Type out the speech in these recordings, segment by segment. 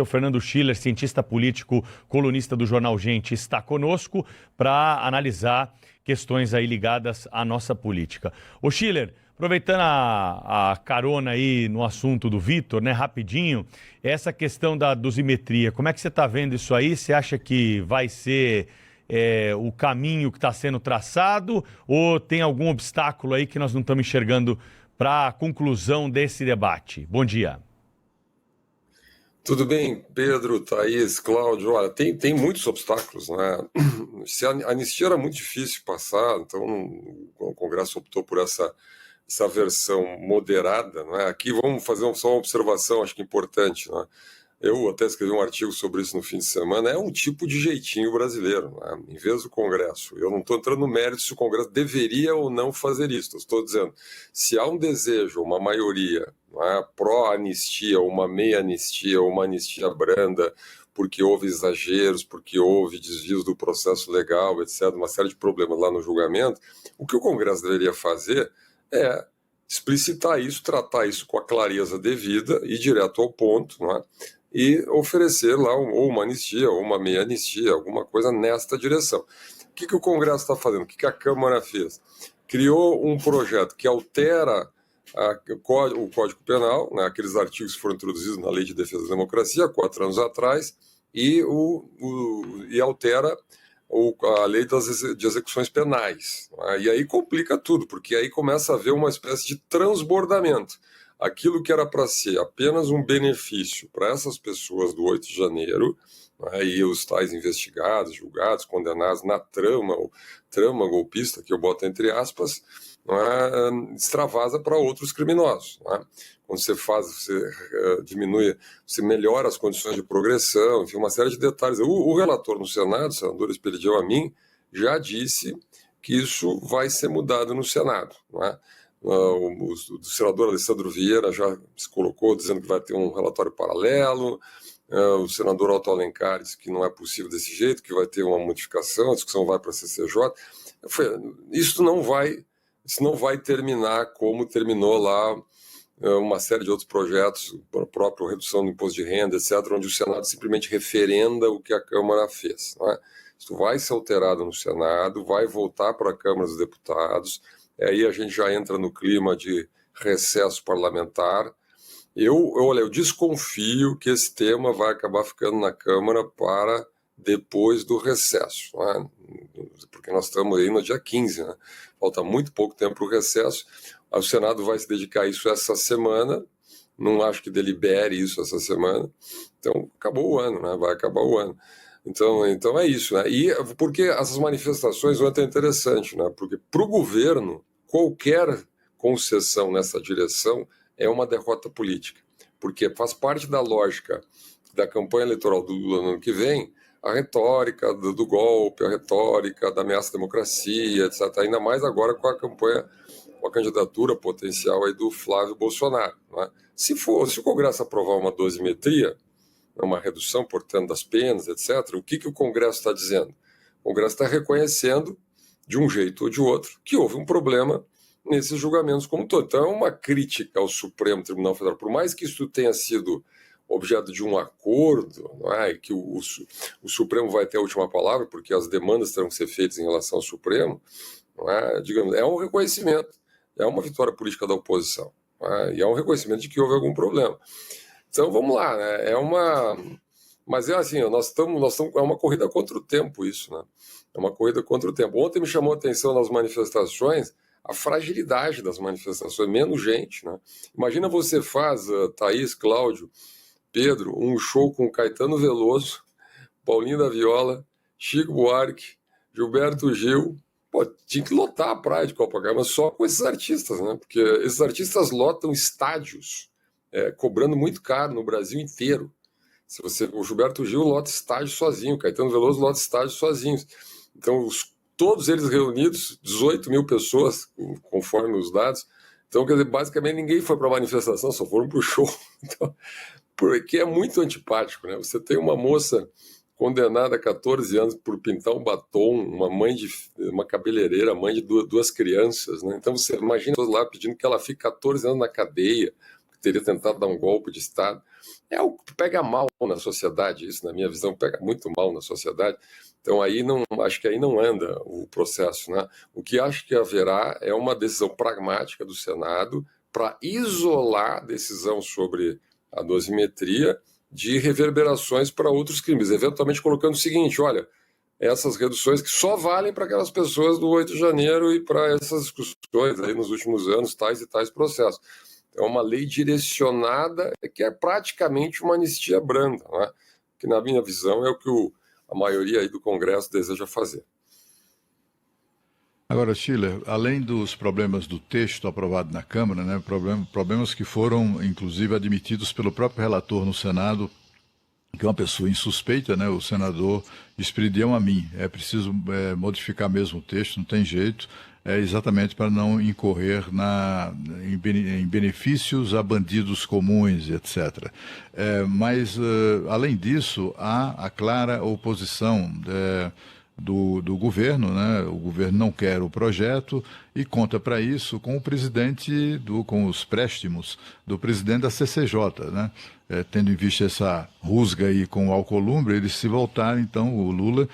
O Fernando Schiller, cientista político, colunista do jornal Gente, está conosco para analisar questões aí ligadas à nossa política. Ô Schiller, aproveitando a carona aí no assunto do Vitor, né, rapidinho, essa questão da dosimetria, como é que você está vendo isso aí? Você acha que vai ser o caminho que está sendo traçado ou tem algum obstáculo aí que nós não estamos enxergando para a conclusão desse debate? Bom dia. Tudo bem, Pedro, Thaís, Cláudio? Olha, tem muitos obstáculos, né? Se a anistia era muito difícil passar, então o Congresso optou por essa versão moderada, né? Aqui vamos fazer só uma observação, acho que importante, né? Eu até escrevi um artigo sobre isso no fim de semana. É um tipo de jeitinho brasileiro, né? Em vez do Congresso. Eu não estou entrando no mérito se o Congresso deveria ou não fazer isso. Estou dizendo, se há um desejo, uma maioria, né, pró-anistia, uma meia-anistia, uma anistia branda, porque houve exageros, porque houve desvios do processo legal, etc., uma série de problemas lá no julgamento, o que o Congresso deveria fazer é explicitar isso, tratar isso com a clareza devida e direto ao ponto, não é? E oferecer lá ou uma anistia ou uma meia anistia, alguma coisa nesta direção. O que o Congresso está fazendo? O que a Câmara fez? Criou um projeto que altera o Código Penal, né, aqueles artigos que foram introduzidos na Lei de Defesa da Democracia, 4 anos atrás, e altera a lei de execuções penais. Né? E aí complica tudo, porque aí começa a haver uma espécie de transbordamento. Aquilo que era para ser apenas um benefício para essas pessoas do 8 de janeiro, né, e os tais investigados, julgados, condenados na trama golpista, que eu boto entre aspas, né, extravasa para outros criminosos. Né? Quando você diminui, você melhora as condições de progressão, enfim, uma série de detalhes. O relator no Senado, o senador Esperidião Amin, já disse que isso vai ser mudado no Senado. Não é? O senador Alessandro Vieira já se colocou dizendo que vai ter um relatório paralelo, o senador Otto Alencar disse que não é possível desse jeito, que vai ter uma modificação, a discussão vai para a CCJ. Isso não vai terminar como terminou lá uma série de outros projetos, a própria redução do imposto de renda, etc., onde o Senado simplesmente referenda o que a Câmara fez. Não é? Isso vai ser alterado no Senado, vai voltar para a Câmara dos Deputados, aí a gente já entra no clima de recesso parlamentar. Eu desconfio que esse tema vai acabar ficando na Câmara para depois do recesso, né? Porque nós estamos aí no dia 15, né? Falta muito pouco tempo para o recesso. O Senado vai se dedicar a isso essa semana, não acho que delibere isso essa semana, então acabou o ano, né? Vai acabar o ano. Então é isso, né? E porque essas manifestações vão ser interessantes, né? Porque para o governo, qualquer concessão nessa direção é uma derrota política, porque faz parte da lógica da campanha eleitoral do Lula no ano que vem, a retórica do golpe, a retórica da ameaça à democracia, etc. Ainda mais agora com a campanha, com a candidatura potencial aí do Flávio Bolsonaro. Né? Se o Congresso aprovar uma dosimetria, uma redução, portanto, das penas, etc., o que o Congresso está dizendo? O Congresso está reconhecendo, de um jeito ou de outro, que houve um problema nesses julgamentos como um todo. Então é uma crítica ao Supremo Tribunal Federal, por mais que isso tenha sido objeto de um acordo, não é? Que o Supremo vai ter a última palavra, porque as demandas terão que ser feitas em relação ao Supremo, não é? Digamos, é um reconhecimento, é uma vitória política da oposição, não é? E é um reconhecimento de que houve algum problema. Então vamos lá, né? Mas é assim, nós estamos, é uma corrida contra o tempo isso, né? É uma corrida contra o tempo. Ontem me chamou a atenção nas manifestações a fragilidade das manifestações, menos gente, né? Imagina você faz, Thaís, Cláudio, Pedro, um show com Caetano Veloso, Paulinho da Viola, Chico Buarque, Gilberto Gil. Pô, tinha que lotar a praia de Copacabana só com esses artistas, né? Porque esses artistas lotam estádios, cobrando muito caro no Brasil inteiro. O Gilberto Gil lota estádio sozinho, o Caetano Veloso lota estádio sozinhos. Então, todos eles reunidos, 18 mil pessoas, conforme os dados. Então, quer dizer, basicamente ninguém foi para a manifestação, só foram para o show. Então, porque é muito antipático, né? Você tem uma moça condenada a 14 anos por pintar um batom, uma cabeleireira, mãe de duas crianças, né? Então você imagina lá pedindo que ela fique 14 anos na cadeia, que teria tentado dar um golpe de Estado. é o que pega mal na sociedade, isso, na minha visão, pega muito mal na sociedade. Então, aí não, acho que aí não anda o processo, né? O que acho que haverá é uma decisão pragmática do Senado para isolar a decisão sobre a dosimetria de reverberações para outros crimes, eventualmente colocando o seguinte: olha, essas reduções que só valem para aquelas pessoas do 8 de janeiro e para essas discussões aí nos últimos anos, tais e tais processos. É uma lei direcionada que é praticamente uma anistia branda, né? Que na minha visão é o que a maioria aí do Congresso deseja fazer. Agora, Schiller, além dos problemas do texto aprovado na Câmara, né, problemas que foram, inclusive, admitidos pelo próprio relator no Senado, que é uma pessoa insuspeita, né, o senador Esperidião Amin. É preciso modificar mesmo o texto, não tem jeito, exatamente para não incorrer em benefícios a bandidos comuns, etc. Mas, além disso, há a clara oposição do governo, né? O governo não quer o projeto e conta para isso com o presidente, com os préstimos do presidente da CCJ, né? Tendo em vista essa rusga aí com o Alcolumbre, ele se voltar, então, o Lula,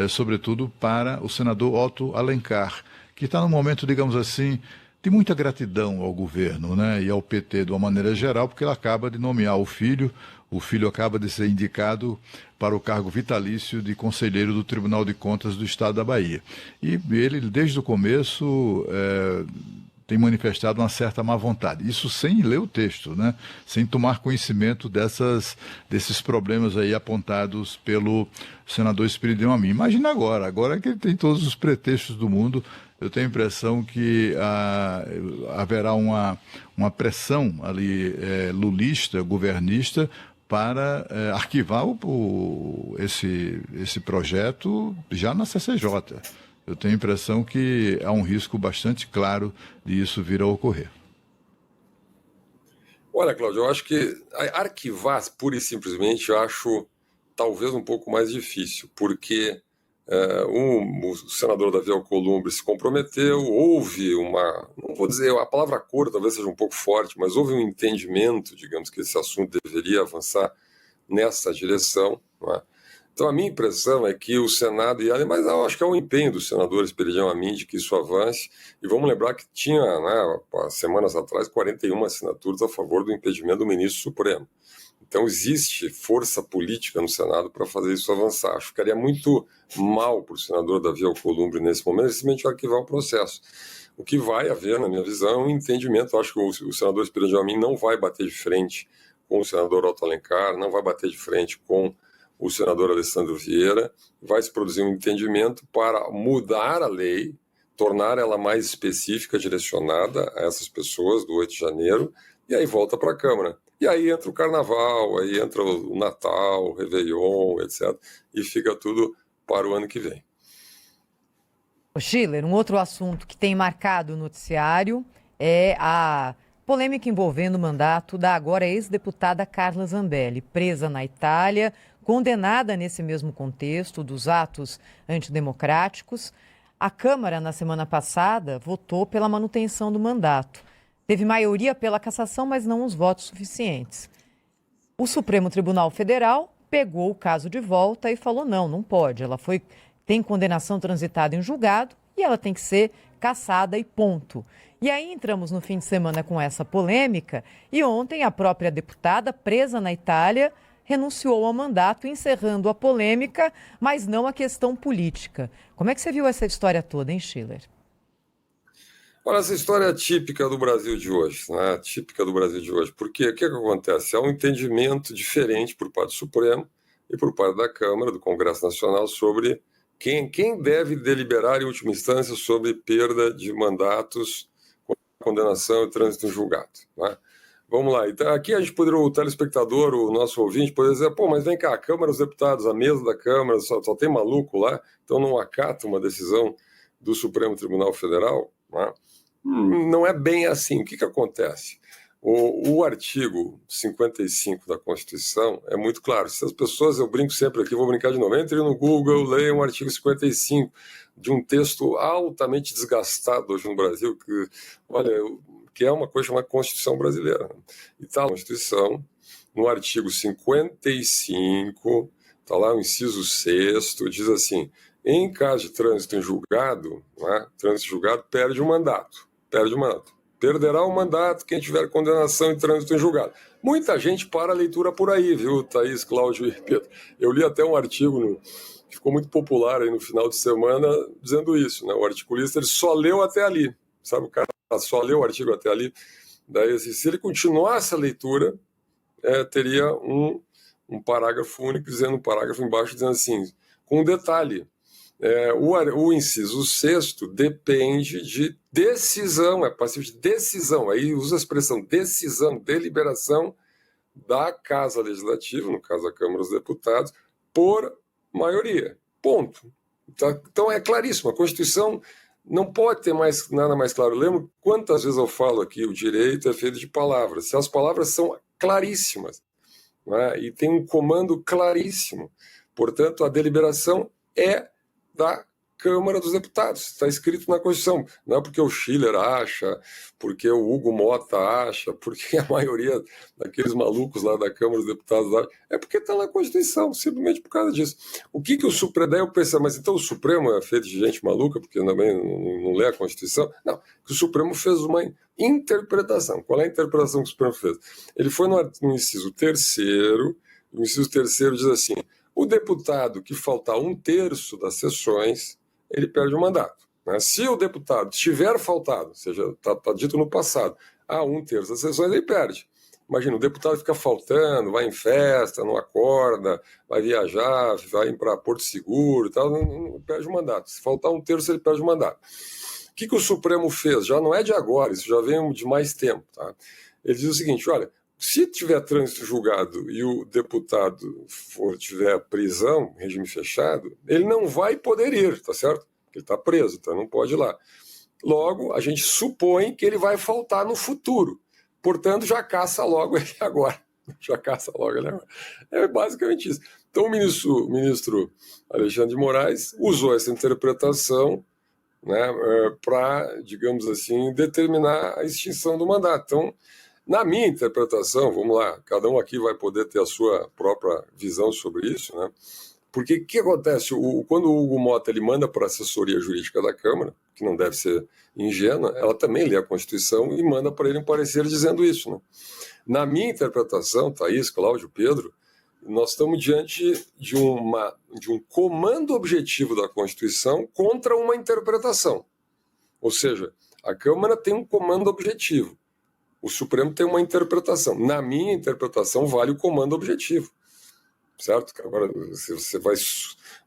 sobretudo para o senador Otto Alencar, que está num momento, digamos assim, de muita gratidão ao governo, né, e ao PT de uma maneira geral, porque ele acaba de nomear o filho acaba de ser indicado para o cargo vitalício de conselheiro do Tribunal de Contas do Estado da Bahia. E ele, desde o começo, tem manifestado uma certa má vontade. Isso sem ler o texto, né? Sem tomar conhecimento desses problemas aí apontados pelo senador Esperidião Amin. Imagina agora que ele tem todos os pretextos do mundo. Eu tenho a impressão que haverá uma pressão ali lulista, governista, para arquivar esse projeto já na CCJ. Eu tenho a impressão que há um risco bastante claro de isso vir a ocorrer. Olha, Cláudio, eu acho que arquivar pura e simplesmente eu acho talvez um pouco mais difícil, porque o senador Davi Alcolumbre se comprometeu, houve não vou dizer, a palavra acordo talvez seja um pouco forte, mas houve um entendimento, digamos, que esse assunto deveria avançar nessa direção, não é? Então, a minha impressão é que o Senado, mas eu acho que é um empenho do senador Esperidião Amin de que isso avance, e vamos lembrar que tinha, né, semanas atrás, 41 assinaturas a favor do impedimento do ministro Supremo. Então, existe força política no Senado para fazer isso avançar. Acho que ficaria muito mal para o senador Davi Alcolumbre nesse momento, simplesmente arquivar o processo. O que vai haver, na minha visão, é um entendimento. Eu acho que o senador Esperidião Amin não vai bater de frente com o senador Otto Alencar, não vai bater de frente com o senador Alessandro Vieira, vai se produzir um entendimento para mudar a lei, tornar ela mais específica, direcionada a essas pessoas do 8 de janeiro, e aí volta para a Câmara. E aí entra o Carnaval, aí entra o Natal, o Réveillon, etc. E fica tudo para o ano que vem. Schiller, um outro assunto que tem marcado o noticiário é a polêmica envolvendo o mandato da agora ex-deputada Carla Zambelli, presa na Itália, condenada nesse mesmo contexto dos atos antidemocráticos. A Câmara, na semana passada, votou pela manutenção do mandato. Teve maioria pela cassação, mas não os votos suficientes. O Supremo Tribunal Federal pegou o caso de volta e falou não pode. Ela tem condenação transitada em julgado e ela tem que ser cassada e ponto. E aí entramos no fim de semana com essa polêmica e ontem a própria deputada presa na Itália renunciou ao mandato, encerrando a polêmica, mas não a questão política. Como é que você viu essa história toda, hein, Schiller? Olha, essa história é típica do Brasil de hoje, né? Típica do Brasil de hoje. Porque o que acontece? Há um entendimento diferente por parte do Supremo e por parte da Câmara, do Congresso Nacional, sobre quem deve deliberar em última instância sobre perda de mandatos, condenação e trânsito em julgado, né? Vamos lá, então aqui a gente poderia, o telespectador, o nosso ouvinte, poderia dizer, mas vem cá, a Câmara, os deputados, a mesa da Câmara, só tem maluco lá, então não acata uma decisão do Supremo Tribunal Federal, né? Não é bem assim. O que acontece? O artigo 55 da Constituição é muito claro. Se as pessoas, eu brinco sempre aqui, vou brincar de novo, entre no Google, leiam o artigo 55 de um texto altamente desgastado hoje no Brasil, que é uma coisa chamada Constituição Brasileira. E tal, a Constituição no artigo 55, está lá o inciso 6º, diz assim: em caso de trânsito em julgado, né, trânsito em julgado perde o mandato. Perderá o mandato quem tiver condenação em trânsito em julgado. Muita gente para a leitura por aí, viu, Thaís, Cláudio e Pedro? Eu li até um artigo que ficou muito popular aí no final de semana dizendo isso, né? O articulista ele só leu até ali, sabe? O cara só leu o artigo até ali. Daí, assim, se ele continuasse a leitura, teria um parágrafo único, dizendo um parágrafo embaixo, dizendo assim, com um detalhe. O inciso 6º depende de decisão, é passivo de decisão, aí usa a expressão decisão, deliberação da Casa Legislativa, no caso a Câmara dos Deputados, por maioria. Ponto. Então é claríssimo, a Constituição não pode ter nada mais claro. Lembro quantas vezes eu falo aqui, o direito é feito de palavras. Se as palavras são claríssimas, né, e tem um comando claríssimo, portanto a deliberação é da Câmara dos Deputados, está escrito na Constituição. Não é porque o Schiller acha, porque o Hugo Mota acha, porque a maioria daqueles malucos lá da Câmara dos Deputados acha, é porque está na Constituição, simplesmente por causa disso. O que o Supremo... Daí eu pensei, mas então o Supremo é feito de gente maluca, porque também não lê a Constituição? Não, que o Supremo fez uma interpretação. Qual é a interpretação que o Supremo fez? Ele foi no inciso 3º, o inciso 3º diz assim: o deputado que faltar 1/3 das sessões, ele perde o mandato. Né? Se o deputado tiver faltado, ou seja, está dito no passado, a 1/3 das sessões, ele perde. Imagina, o deputado fica faltando, vai em festa, não acorda, vai viajar, vai para Porto Seguro e tal, não perde o mandato. Se faltar 1/3, ele perde o mandato. O que o Supremo fez? Já não é de agora, isso já vem de mais tempo. Tá? Ele diz o seguinte, olha, se tiver trânsito julgado e o deputado tiver prisão, regime fechado, ele não vai poder ir, tá certo? Ele está preso, então não pode ir lá. Logo, a gente supõe que ele vai faltar no futuro. Portanto, já caça logo ele agora. É basicamente isso. Então, o ministro Alexandre de Moraes usou essa interpretação, né, para, digamos assim, determinar a extinção do mandato. Então, na minha interpretação, vamos lá, cada um aqui vai poder ter a sua própria visão sobre isso, né? Porque o que acontece? Quando o Hugo Mota ele manda para a assessoria jurídica da Câmara, que não deve ser ingênua, ela também lê a Constituição e manda para ele um parecer dizendo isso, né? Na minha interpretação, Thaís, Cláudio, Pedro, nós estamos diante de um comando objetivo da Constituição contra uma interpretação. Ou seja, a Câmara tem um comando objetivo. O Supremo tem uma interpretação. Na minha interpretação, vale o comando objetivo. Certo? Agora,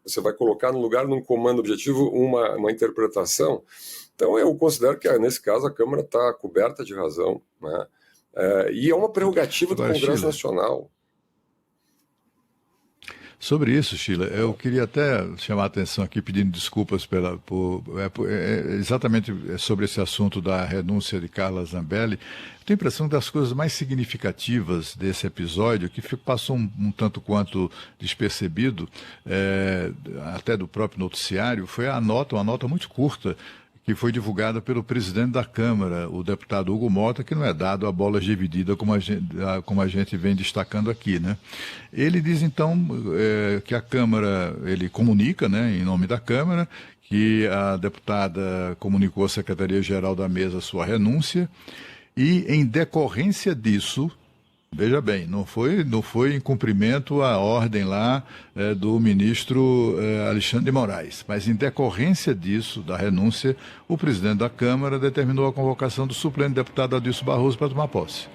você vai colocar no lugar de um comando objetivo uma interpretação. Então, eu considero que, nesse caso, a Câmara está coberta de razão, né? E é uma prerrogativa do Congresso Nacional. Sobre isso, Sheila, eu queria até chamar a atenção aqui, pedindo desculpas exatamente sobre esse assunto da renúncia de Carla Zambelli. Eu tenho a impressão das coisas mais significativas desse episódio, que passou um tanto quanto despercebido, até do próprio noticiário, foi uma nota muito curta, que foi divulgada pelo presidente da Câmara, o deputado Hugo Mota, que não é dado a bola dividida como a gente vem destacando aqui, né? Ele diz, então, que a Câmara, ele comunica, né, em nome da Câmara, que a deputada comunicou à Secretaria-Geral da Mesa sua renúncia e, em decorrência disso, veja bem, não foi em cumprimento à ordem lá do ministro Alexandre de Moraes, mas em decorrência disso, da renúncia, o presidente da Câmara determinou a convocação do suplente deputado Adilson Barroso para tomar posse.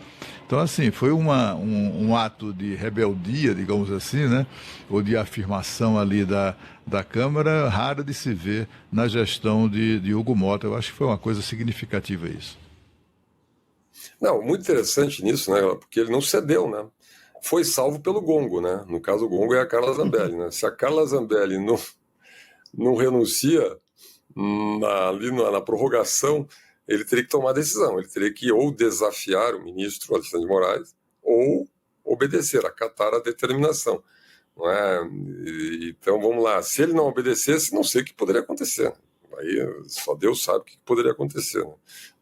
Então, assim, foi um ato de rebeldia, digamos assim, né, ou de afirmação ali da Câmara, rara de se ver na gestão de Hugo Mota. Eu acho que foi uma coisa significativa isso. Não, muito interessante nisso, né? Porque ele não cedeu, né? Foi salvo pelo gongo, né? No caso, o gongo é a Carla Zambelli, né? Se a Carla Zambelli não renuncia ali na prorrogação, ele teria que tomar decisão. Ele teria que ou desafiar o ministro Alexandre de Moraes ou obedecer, acatar a determinação. Não é? Então, vamos lá. Se ele não obedecesse, não sei o que poderia acontecer. Aí só Deus sabe o que poderia acontecer, né?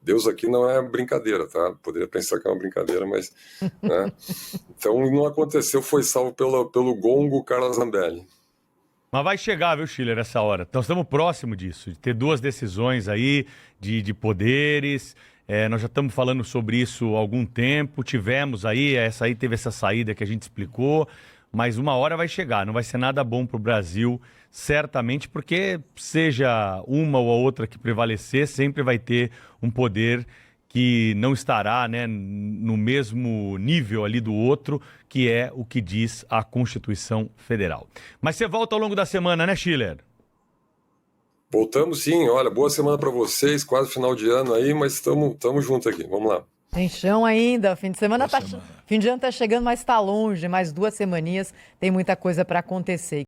Deus aqui não é brincadeira, tá? Poderia pensar que é uma brincadeira, mas... Né? Então não aconteceu, foi salvo pelo gongo Carla Zambelli. Mas vai chegar, viu, Schiller, essa hora. Então estamos próximo disso, de ter duas decisões aí de poderes. Nós já estamos falando sobre isso há algum tempo. Tivemos aí, teve essa saída que a gente explicou, mas uma hora vai chegar. Não vai ser nada bom para o Brasil, certamente, porque seja uma ou a outra que prevalecer, sempre vai ter um poder que não estará, né, no mesmo nível ali do outro, que é o que diz a Constituição Federal. Mas você volta ao longo da semana, né, Schiller? Voltamos sim, olha, boa semana para vocês, quase final de ano aí, mas estamos juntos aqui, vamos lá. Tem chão ainda, fim de semana fim de ano tá chegando, mas está longe, mais 2 semaninhas, tem muita coisa para acontecer.